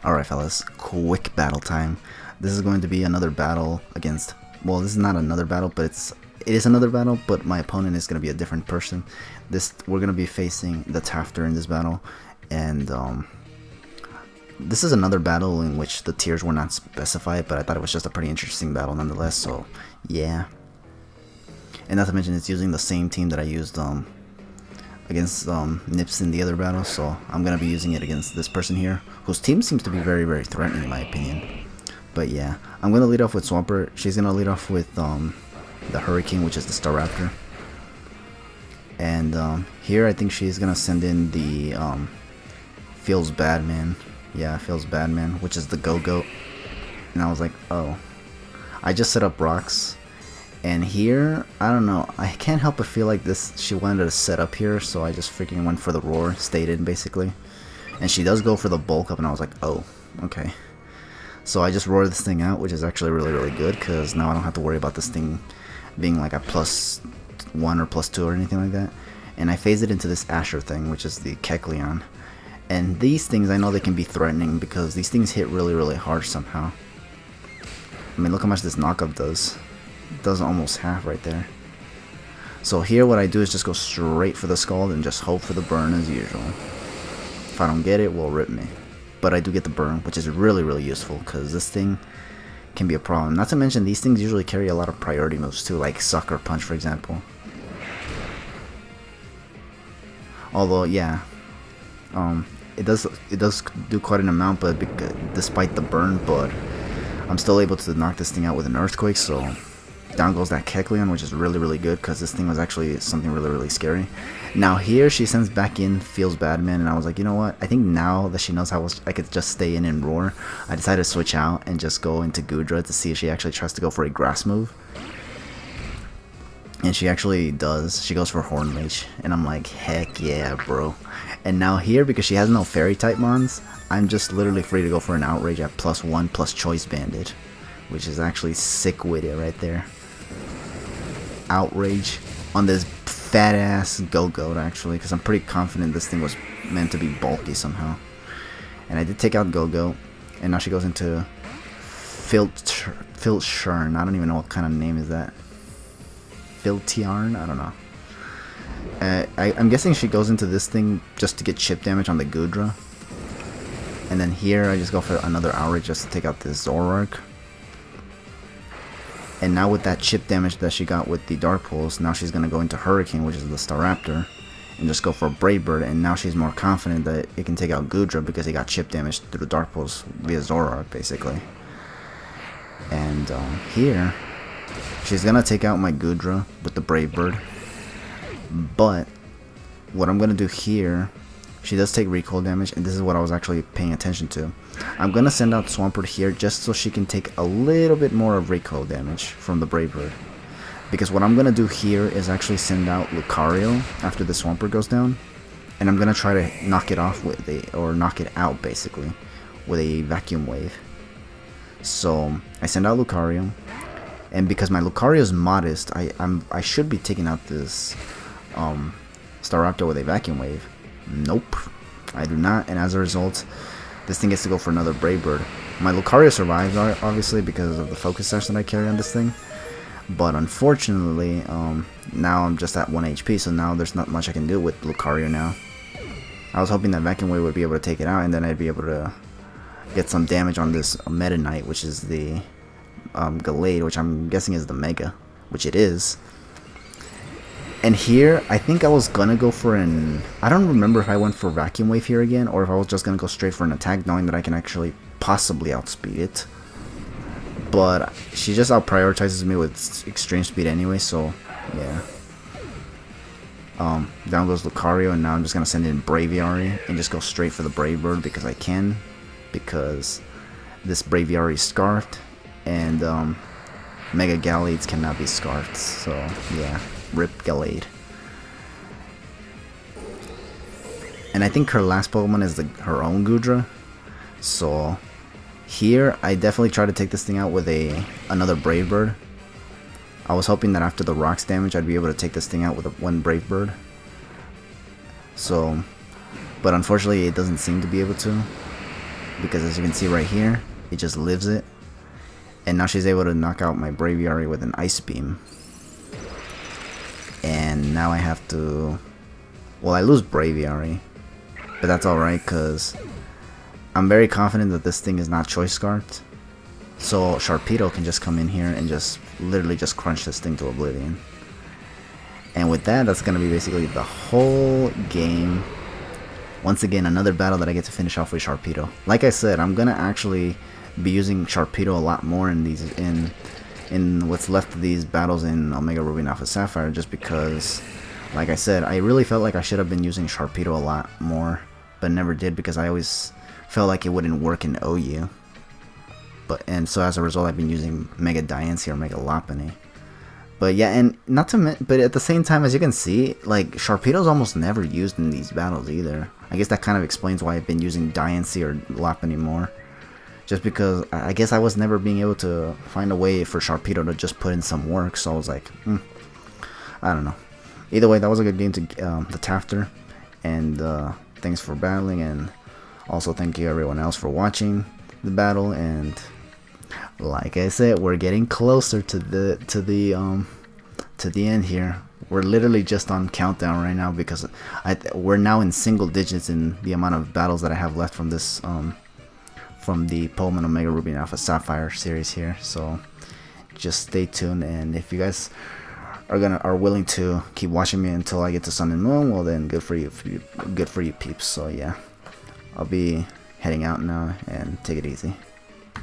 Alright fellas, quick battle time. This is going to be another battle against, well, this is not another battle, but it is another battle, but my opponent is going to be a different person. We're going to be facing TheTaftur in this battle, and this is another battle in which the tiers were not specified, but I thought it was just a pretty interesting battle nonetheless, so yeah. And not to mention it's using the same team that I used against Nips in the other battle, so I'm gonna be using it against this person here, whose team seems to be very, very threatening in my opinion. But yeah, I'm gonna lead off with Swampert. She's gonna lead off with the Hurricane, which is the Staraptor. And here I think she's gonna send in the Feels Bad Man. Yeah, Feels Bad Man, which is the Go-Goat. And I was like, oh, I just set up rocks. And here, I don't know, I can't help but feel like she wanted to set up here, so I just freaking went for the roar, stayed in basically. And she does go for the bulk up, and I was like, oh, okay. So I just roared this thing out, which is actually really, really good, because now I don't have to worry about this thing being like a +1 or +2 or anything like that. And I phased it into this Asher thing, which is the Kecleon. And these things, I know they can be threatening, because these things hit really, really hard somehow. I mean, look how much this knockup does. Does almost half right there. So here what I do is just go straight for the Scald and just hope for the burn as usual. If I don't get it, well, rip me. But I do get the burn, which is really, really useful, because this thing can be a problem. Not to mention these things usually carry a lot of priority moves too, like Sucker Punch for example. Although yeah, it does do quite an amount, but despite the burn, but I'm still able to knock this thing out with an Earthquake, so down goes that Kecleon, which is really, really good, because this thing was actually something really, really scary. Now here she sends back in Feels Bad Man, and I was like, you know what, I think now that she knows how I could just stay in and roar, I decided to switch out and just go into Goodra to see if she actually tries to go for a grass move. And she actually does. She goes for Horn Leech, and I'm like, heck yeah, bro. And now here, because she has no fairy type mons, I'm just literally free to go for an Outrage at +1 plus Choice Bandit, which is actually sick with it right there. Outrage on this fat ass Go-Goat actually, because I'm pretty confident this thing was meant to be bulky somehow. And I did take out Go-Goat, and now she goes into Filtshern. I don't even know what kind of name is that. Filtiarn? I don't know. I'm guessing she goes into this thing just to get chip damage on the Goodra. And then here I just go for another Outrage just to take out this Zoroark. And now with that chip damage that she got with the Dark Pulse, now she's going to go into Hurricane, which is the Staraptor, and just go for Brave Bird, and now she's more confident that it can take out Goodra because he got chip damage through the Dark Pulse via Zoroark, basically. And here, she's going to take out my Goodra with the Brave Bird, but what I'm going to do here, she does take recoil damage, and this is what I was actually paying attention to. I'm going to send out Swampert here just so she can take a little bit more of recoil damage from the Brave Bird. Because what I'm going to do here is actually send out Lucario after the Swampert goes down. And I'm going to try to knock it off with or knock it out basically, with a Vacuum Wave. So I send out Lucario. And because my Lucario is modest, I should be taking out this Staraptor with a Vacuum Wave. Nope, I do not, and as a result, this thing gets to go for another Brave Bird. My Lucario survives, obviously, because of the Focus Sash that I carry on this thing. But unfortunately, now I'm just at 1 HP, so now there's not much I can do with Lucario now. I was hoping that Vacuum Wave would be able to take it out, and then I'd be able to get some damage on this Meta Knight, which is the Gallade, which I'm guessing is the Mega, which it is. And here, I think I was gonna go for I don't remember if I went for Vacuum Wave here again, or if I was just gonna go straight for an attack, knowing that I can actually possibly outspeed it. But she just out-prioritizes me with extreme speed anyway, so yeah. Down goes Lucario, and now I'm just gonna send in Braviary and just go straight for the Brave Bird because I can. Because this Braviary is scarfed, and Mega Gallades cannot be scarfed, so yeah. Rip Gallade. And I think her last Pokemon is her own Goodra. So here I definitely try to take this thing out with another Brave Bird. I was hoping that after the rocks damage I'd be able to take this thing out with one Brave Bird. So, but unfortunately it doesn't seem to be able to. because as you can see right here, it just lives it. And now she's able to knock out my Braviary with an Ice Beam. And now I have to... Well, I lose Braviary, but that's alright because I'm very confident that this thing is not Choice Scarfed. So Sharpedo can just come in here and just literally just crunch this thing to oblivion. And with that, that's going to be basically the whole game. Once again, another battle that I get to finish off with Sharpedo. Like I said, I'm going to actually be using Sharpedo a lot more in these in what's left of these battles in Omega Ruby and Alpha Sapphire, just because, like I said, I really felt like I should have been using Sharpedo a lot more, but never did because I always felt like it wouldn't work in OU. And so as a result, I've been using Mega Diancie or Mega Lopunny. But yeah, and not to but at the same time, as you can see, like Sharpedo's almost never used in these battles either. I guess that kind of explains why I've been using Diancie or Lopunny more. Just because I guess I was never being able to find a way for Sharpedo to just put in some work, so I was like, I don't know. Either way, that was a good game to TheTaftur, and thanks for battling, and also thank you everyone else for watching the battle. And like I said, we're getting closer to the end here. We're literally just on countdown right now because we're now in single digits in the amount of battles that I have left from this from the Pokemon Omega Ruby and Alpha Sapphire series here. So just stay tuned, and if you guys are willing to keep watching me until I get to Sun and Moon, well then good for you peeps. So yeah, I'll be heading out now, and take it easy.